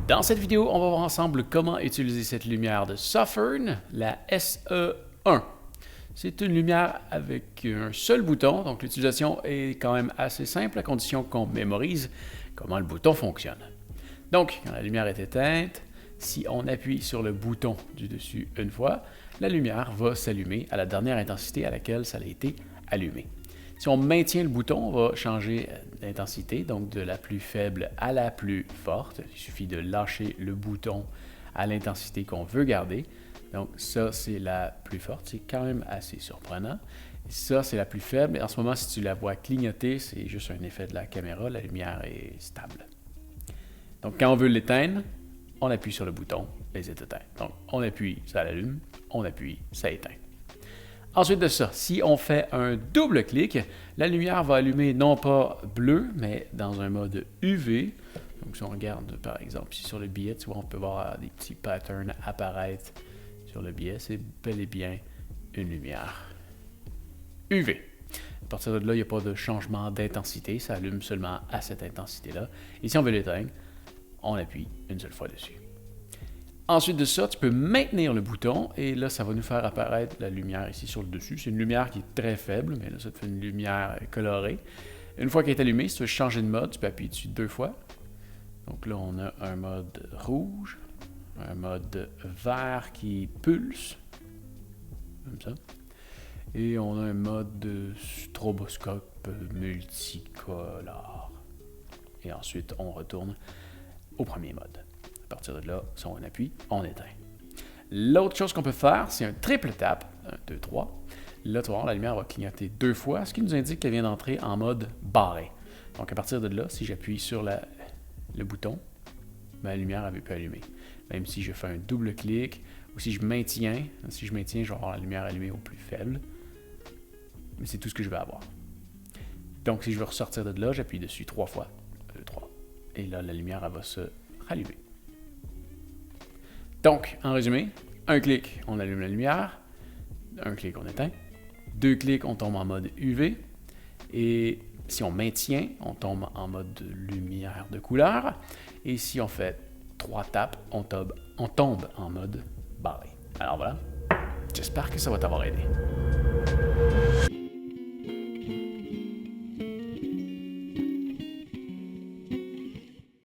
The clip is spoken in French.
Dans cette vidéo, on va voir ensemble comment utiliser cette lumière de Sofern, la SE1. C'est une lumière avec un seul bouton, donc l'utilisation est quand même assez simple à condition qu'on mémorise comment le bouton fonctionne. Donc, quand la lumière est éteinte, si on appuie sur le bouton du dessus une fois, la lumière va s'allumer à la dernière intensité à laquelle ça a été allumé. Si on maintient le bouton, on va changer d'intensité, donc de la plus faible à la plus forte. Il suffit de lâcher le bouton à l'intensité qu'on veut garder. Donc ça, c'est la plus forte. C'est quand même assez surprenant. Et ça, c'est la plus faible. Et en ce moment, si tu la vois clignoter, c'est juste un effet de la caméra. La lumière est stable. Donc quand on veut l'éteindre, on appuie sur le bouton et c'est éteint. Donc on appuie, ça allume. On appuie, ça éteint. Ensuite de ça, si on fait un double clic, la lumière va allumer non pas bleu, mais dans un mode UV. Donc si on regarde par exemple ici sur le billet, tu vois, on peut voir des petits patterns apparaître sur le billet. C'est bel et bien une lumière UV. À partir de là, il n'y a pas de changement d'intensité, ça allume seulement à cette intensité-là. Et si on veut l'éteindre, on appuie une seule fois dessus. Ensuite de ça, tu peux maintenir le bouton et là, ça va nous faire apparaître la lumière ici sur le dessus. C'est une lumière qui est très faible, mais là, ça te fait une lumière colorée. Une fois qu'elle est allumée, si tu veux changer de mode, tu peux appuyer dessus deux fois. Donc là, on a un mode rouge, un mode vert qui pulse, comme ça. Et on a un mode stroboscope multicolore. Et ensuite, on retourne au premier mode. À partir de là, si on appuie, on éteint. L'autre chose qu'on peut faire, c'est un triple tap. 1, 2, 3. Là, tu vas voir, la lumière va clignoter deux fois, ce qui nous indique qu'elle vient d'entrer en mode barré. Donc, à partir de là, si j'appuie sur le bouton, ma lumière avait pu allumer. Même si je fais un double clic, ou si je maintiens, je vais avoir la lumière allumée au plus faible. Mais c'est tout ce que je vais avoir. Donc, si je veux ressortir de là, j'appuie dessus trois fois. 1, 2, 3. Et là, la lumière, elle va se rallumer. Donc, en résumé, un clic, on allume la lumière. Un clic, on éteint. Deux clics, on tombe en mode UV. Et si on maintient, on tombe en mode lumière de couleur. Et si on fait 3 tapes, on tombe en mode barré. Alors voilà, j'espère que ça va t'avoir aidé.